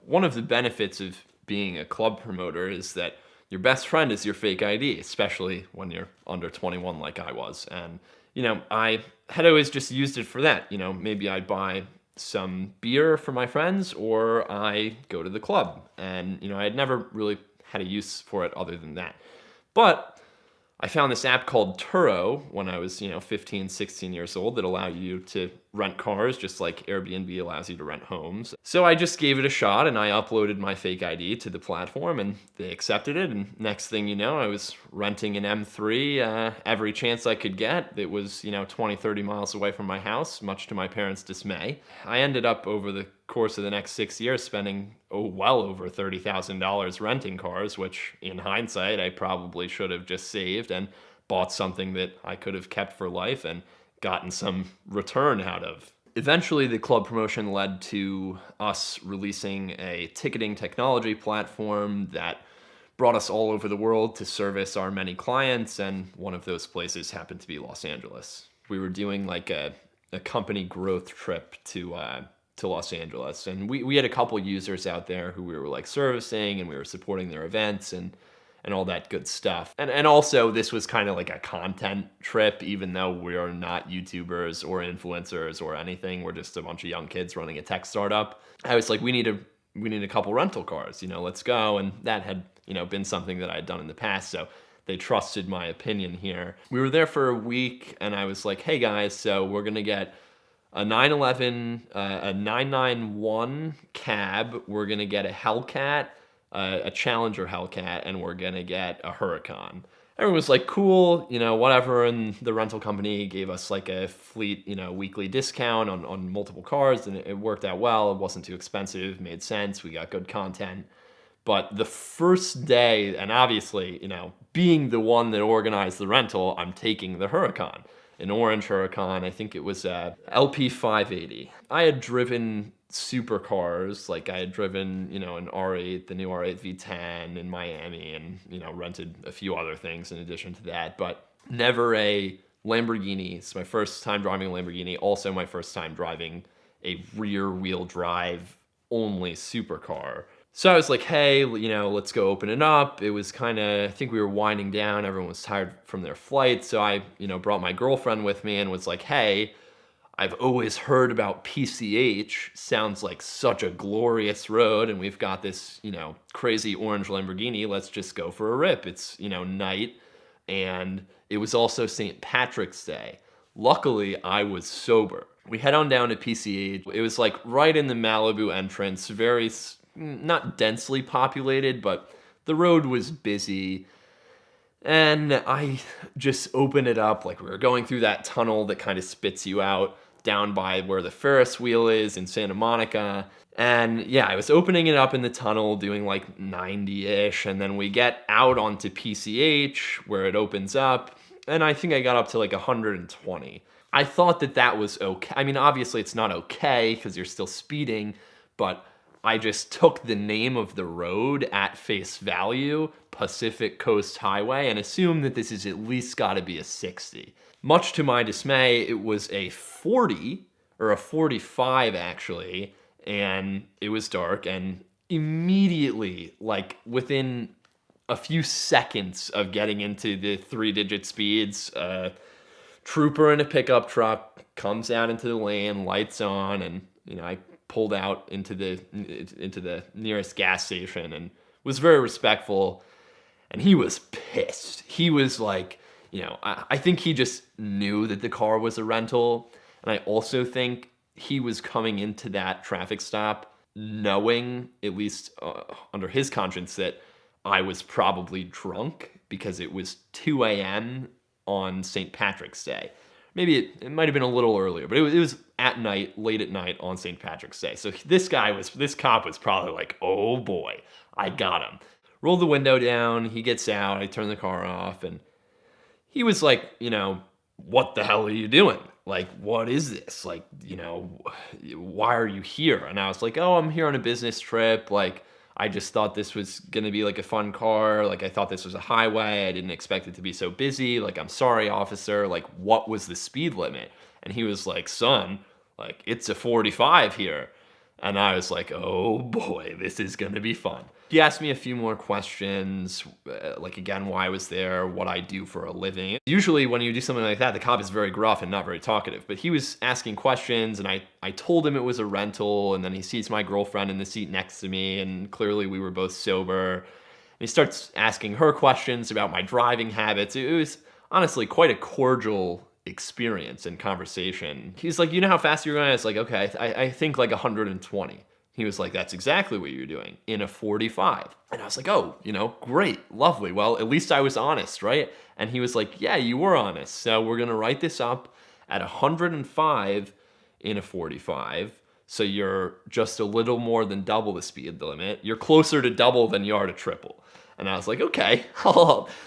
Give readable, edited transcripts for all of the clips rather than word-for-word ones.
One of the benefits of being a club promoter is that your best friend is your fake ID, especially when you're under 21 like I was. And, I had always just used it for that. Maybe I'd buy some beer for my friends or I go to the club. And, I had never really had a use for it other than that. But I found this app called Turo when I was, 15, 16 years old that allow you to rent cars just like Airbnb allows you to rent homes. So I just gave it a shot and I uploaded my fake ID to the platform and they accepted it. And next thing you know, I was renting an M3 every chance I could get. It was, 20, 30 miles away from my house, much to my parents' dismay. I ended up over the course of the next 6 years spending well over $30,000 renting cars, which in hindsight I probably should have just saved and bought something that I could have kept for life and gotten some return out of. Eventually the club promotion led to us releasing a ticketing technology platform that brought us all over the world to service our many clients, and one of those places happened to be Los Angeles. We were doing like a company growth trip to Los Angeles. And we had a couple users out there who we were like servicing and we were supporting their events and all that good stuff. And also this was kind of like a content trip, even though we are not YouTubers or influencers or anything. We're just a bunch of young kids running a tech startup. I was like, we need a couple rental cars, let's go. And that had, been something that I had done in the past. So they trusted my opinion here. We were there for a week and I was like, hey guys, so we're going to get a 911, a 991 cab, we're going to get a Hellcat, a Challenger Hellcat, and we're going to get a Huracan. Everyone was like, cool, whatever, and the rental company gave us like a fleet, weekly discount on multiple cars, and it worked out well. It wasn't too expensive, made sense, we got good content. But the first day, and obviously, being the one that organized the rental, I'm taking the Huracan. An orange Huracan, I think it was a LP 580. I had driven supercars, like I had driven, an R8, the new R8 V10 in Miami, and, rented a few other things in addition to that, but never a Lamborghini. It's my first time driving a Lamborghini, also my first time driving a rear-wheel drive only supercar. So I was like, hey, let's go open it up. It was kind of, I think we were winding down. Everyone was tired from their flight. So I, brought my girlfriend with me and was like, hey, I've always heard about PCH. Sounds like such a glorious road. And we've got this, crazy orange Lamborghini. Let's just go for a rip. It's, night. And it was also St. Patrick's Day. Luckily, I was sober. We head on down to PCH. It was like right in the Malibu entrance, very not densely populated, but the road was busy. And I just opened it up, like we were going through that tunnel that kind of spits you out down by where the Ferris wheel is in Santa Monica. And yeah, I was opening it up in the tunnel, doing like 90-ish, and then we get out onto PCH where it opens up, and I think I got up to like 120. I thought that was okay. I mean, obviously it's not okay because you're still speeding, but I just took the name of the road at face value, Pacific Coast Highway, and assumed that this is at least got to be a 60. Much to my dismay, it was a 40, or a 45 actually, and it was dark, and immediately, like within a few seconds of getting into the 3-digit speeds, trooper in a pickup truck comes out into the lane, lights on, and I pulled out into the nearest gas station and was very respectful. And he was pissed. He was like, I think he just knew that the car was a rental. And I also think he was coming into that traffic stop knowing, at least under his conscience, that I was probably drunk because it was 2 a.m. on St. Patrick's Day. Maybe it might have been a little earlier, but it was at night, late at night on St. Patrick's Day. So this cop was probably like, oh boy, I got him. Rolled the window down, he gets out, I turn the car off, and he was like, what the hell are you doing? Like, what is this? Like, why are you here? And I was like, oh, I'm here on a business trip. Like, I just thought this was going to be like a fun car. Like, I thought this was a highway. I didn't expect it to be so busy. Like, I'm sorry, officer. Like, what was the speed limit? And he was like, son, like, it's a 45 here. And I was like, oh boy, this is gonna be fun. He asked me a few more questions, like again, why I was there, what I do for a living. Usually when you do something like that, the cop is very gruff and not very talkative, but he was asking questions and I told him it was a rental, and then he sees my girlfriend in the seat next to me, and clearly we were both sober. And he starts asking her questions about my driving habits. It was honestly quite a cordial experience and conversation. He's like, you know how fast you're going? I was like, okay, I think like 120. He was like, that's exactly what you're doing in a 45. And I was like, oh, great, lovely. Well, at least I was honest, right? And he was like, yeah, you were honest. So we're going to write this up at 105 in a 45. So you're just a little more than double the speed limit. You're closer to double than you are to triple. And I was like, okay,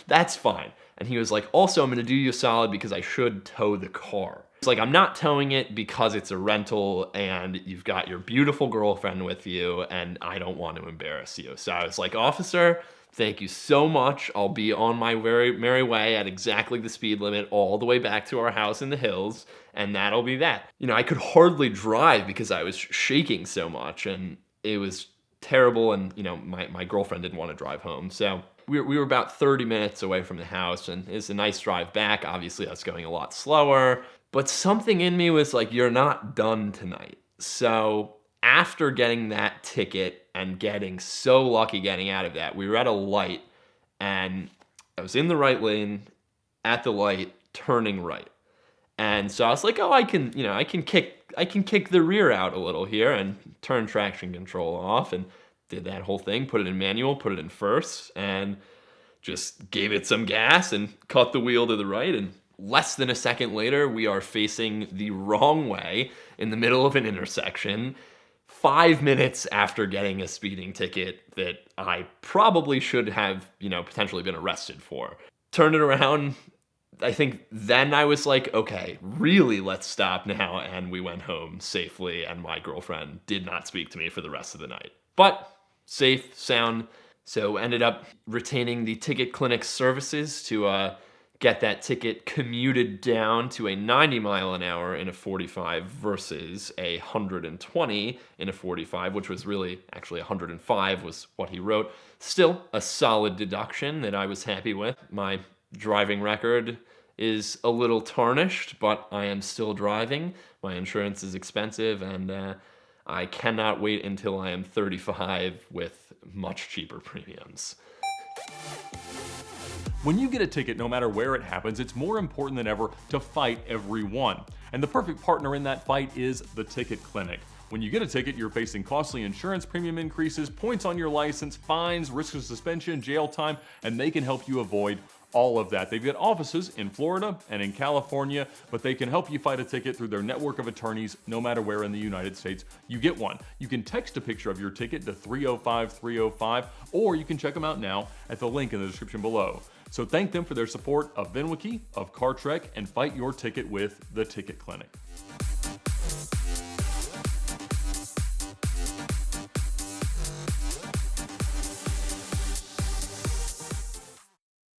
that's fine. And he was like, also, I'm going to do you a solid because I should tow the car. It's like, I'm not towing it because it's a rental and you've got your beautiful girlfriend with you and I don't want to embarrass you. So I was like, officer, thank you so much. I'll be on my very merry way at exactly the speed limit all the way back to our house in the hills, and that'll be that. I could hardly drive because I was shaking so much, and it was terrible, and my girlfriend didn't want to drive home. So we were about 30 minutes away from the house, and it's a nice drive back. Obviously, I was going a lot slower, but something in me was like, you're not done tonight. So after getting that ticket and getting so lucky getting out of that, we were at a light, and I was in the right lane at the light, turning right. And so I was like, oh, I can kick the rear out a little here and turn traction control off, and did that whole thing, put it in manual, put it in first, and just gave it some gas and cut the wheel to the right. And less than a second later, we are facing the wrong way in the middle of an intersection, 5 minutes after getting a speeding ticket that I probably should have, potentially been arrested for. Turned it around. I think then I was like, okay, really, let's stop now. And we went home safely, and my girlfriend did not speak to me for the rest of the night. But safe, sound. So ended up retaining the ticket clinic services to get that ticket commuted down to a 90 mile an hour in a 45 versus a 120 in a 45, which was really actually 105 was what he wrote. Still a solid deduction that I was happy with. My driving record is a little tarnished, but I am still driving. My insurance is expensive, and I cannot wait until I am 35 with much cheaper premiums. When you get a ticket, no matter where it happens, it's more important than ever to fight every one. And the perfect partner in that fight is the Ticket Clinic. When you get a ticket, you're facing costly insurance premium increases, points on your license, fines, risk of suspension, jail time, and they can help you avoid all of that. They've got offices in Florida and in California, but they can help you fight a ticket through their network of attorneys no matter where in the United States you get one. You can text a picture of your ticket to 305-305, or you can check them out now at the link in the description below. So thank them for their support of VINwiki, of CarTrek, and fight your ticket with the Ticket Clinic.